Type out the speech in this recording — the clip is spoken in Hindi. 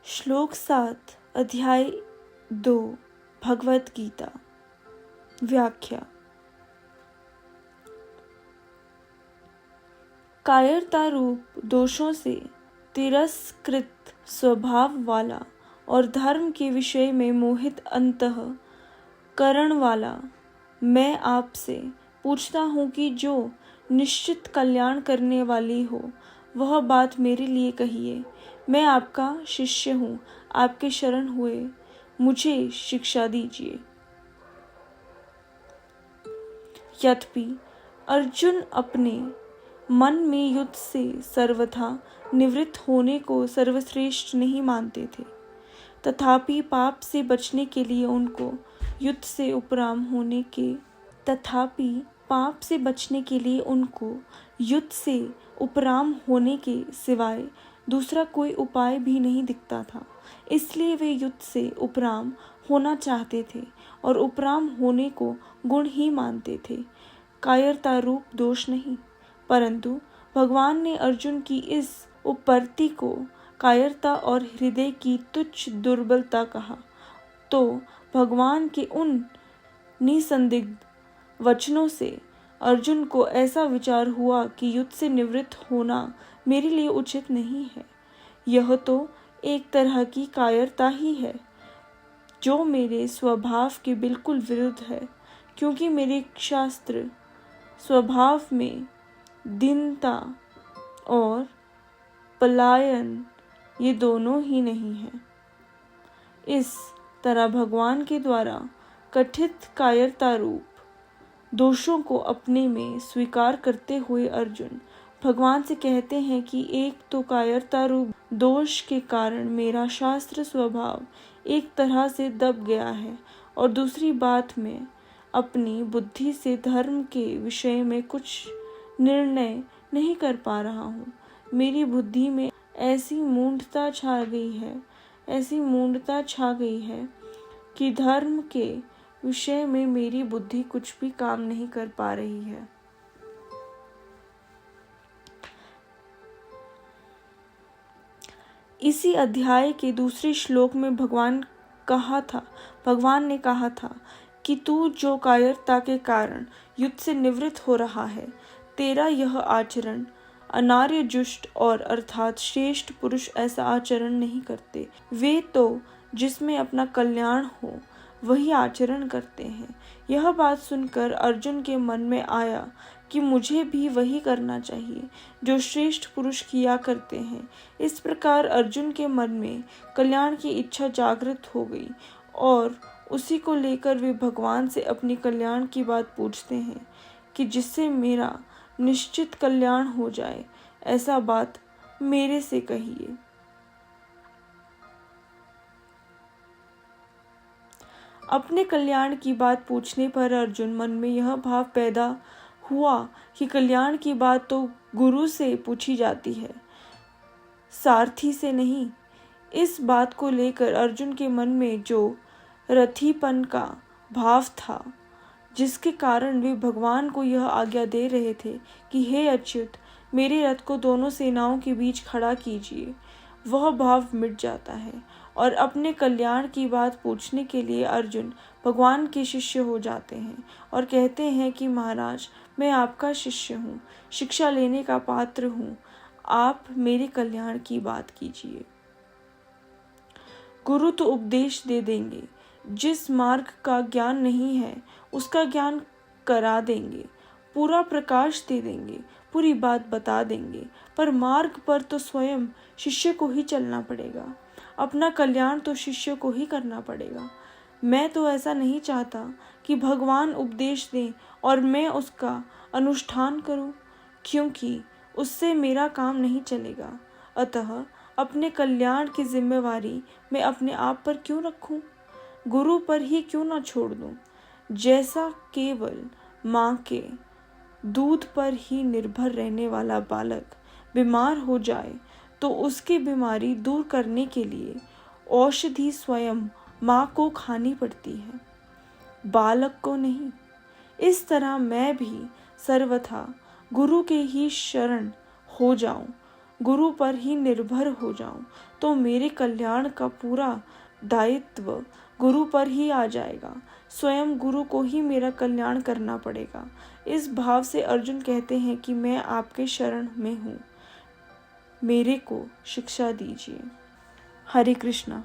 श्लोक 7 अध्याय 2 भगवत गीता। व्याख्या। कायरता रूप दोषों से तिरस्कृत स्वभाव वाला और धर्म के विषय में मोहित अंतःकरण वाला मैं आपसे पूछता हूँ कि जो निश्चित कल्याण करने वाली हो वह बात मेरे लिए कहिए। मैं आपका शिष्य हूँ, आपके शरण हुए मुझे शिक्षा दीजिए। यद्यपि अर्जुन अपने मन में युद्ध से सर्वथा निवृत्त होने को सर्वश्रेष्ठ नहीं मानते थे, तथापि पाप से बचने के लिए उनको युद्ध से उपराम होने के सिवाय दूसरा कोई उपाय भी नहीं दिखता था। इसलिए वे युद्ध से उपराम होना चाहते थे और उपराम होने को गुण ही मानते थे, कायरता रूप दोष नहीं। परंतु भगवान ने अर्जुन की इस उपपत्ति को कायरता और हृदय की तुच्छ दुर्बलता कहा, तो भगवान के उन निसंदिग्ध वचनों से अर्जुन को ऐसा विचार हुआ कि युद्ध से निवृत्त होना मेरे लिए उचित नहीं है। यह तो एक तरह की कायरता ही है जो मेरे स्वभाव के बिल्कुल विरुद्ध है, क्योंकि मेरे शास्त्र स्वभाव में दीनता और पलायन ये दोनों ही नहीं है। इस तरह भगवान के द्वारा कथित कायरता रूप दोषों को अपने में स्वीकार करते हुए अर्जुन भगवान से कहते हैं कि एक तो कायरता रूप दोष के कारण मेरा शास्त्र स्वभाव एक तरह से दब गया है, और दूसरी बात मैं अपनी बुद्धि से धर्म के विषय में कुछ निर्णय नहीं कर पा रहा हूँ। मेरी बुद्धि में ऐसी मूढ़ता छा गई है कि धर्म के विषय में मेरी बुद्धि कुछ भी काम नहीं कर पा रही है। इसी अध्याय के दूसरे श्लोक में भगवान ने कहा था कि तू जो कायरता के कारण युद्ध से निवृत्त हो रहा है, तेरा यह आचरण अनार्य जुष्ट और अर्थात श्रेष्ठ पुरुष ऐसा आचरण नहीं करते। वे तो जिसमें अपना कल्याण हो वही आचरण करते हैं। यह बात सुनकर अर्जुन के मन में आया कि मुझे भी वही करना चाहिए जो श्रेष्ठ पुरुष किया करते हैं। इस प्रकार अर्जुन के मन में कल्याण की इच्छा जागृत हो गई और उसी को लेकर वे भगवान से अपनी कल्याण की बात पूछते हैं कि जिससे मेरा निश्चित कल्याण हो जाए, ऐसा बात मेरे से कहिए। अपने कल्याण की बात पूछने पर अर्जुन मन में यह भाव पैदा हुआ कि कल्याण की बात तो गुरु से पूछी जाती है, सारथी से नहीं। इस बात को लेकर अर्जुन के मन में जो रथीपन का भाव था, जिसके कारण वे भगवान को यह आज्ञा दे रहे थे कि हे अच्युत, मेरे रथ को दोनों सेनाओं के बीच खड़ा कीजिए, वह भाव मिट जाता है और अपने कल्याण की बात पूछने के लिए अर्जुन भगवान के शिष्य हो जाते हैं और कहते हैं कि महाराज, मैं आपका शिष्य हूँ, शिक्षा लेने का पात्र हूँ, आप मेरे कल्याण की बात कीजिए। गुरु तो उपदेश दे देंगे, जिस मार्ग का ज्ञान नहीं है उसका ज्ञान करा देंगे, पूरा प्रकाश दे देंगे, पूरी बात बता देंगे, पर मार्ग पर तो स्वयं शिष्य को ही चलना पड़ेगा। अपना कल्याण तो शिष्य को ही करना पड़ेगा। मैं तो ऐसा नहीं चाहता कि भगवान उपदेश दें और मैं उसका अनुष्ठान करूं, क्योंकि उससे मेरा काम नहीं चलेगा। अतः अपने कल्याण की जिम्मेवारी मैं अपने आप पर क्यों रखूं? गुरु पर ही क्यों ना छोड़ दूं? जैसा केवल माँ के दूध पर ही निर्भर रहने वाला बालक बीमार हो जाए तो उसकी बीमारी दूर करने के लिए औषधि स्वयं माँ को खानी पड़ती है, बालक को नहीं। इस तरह मैं भी सर्वथा गुरु के ही शरण हो जाऊं, गुरु पर ही निर्भर हो जाऊं, तो मेरे कल्याण का पूरा दायित्व गुरु पर ही आ जाएगा। स्वयं गुरु को ही मेरा कल्याण करना पड़ेगा। इस भाव से अर्जुन कहते हैं कि मैं आपके शरण में हूँ, मेरे को शिक्षा दीजिए। हरे कृष्णा।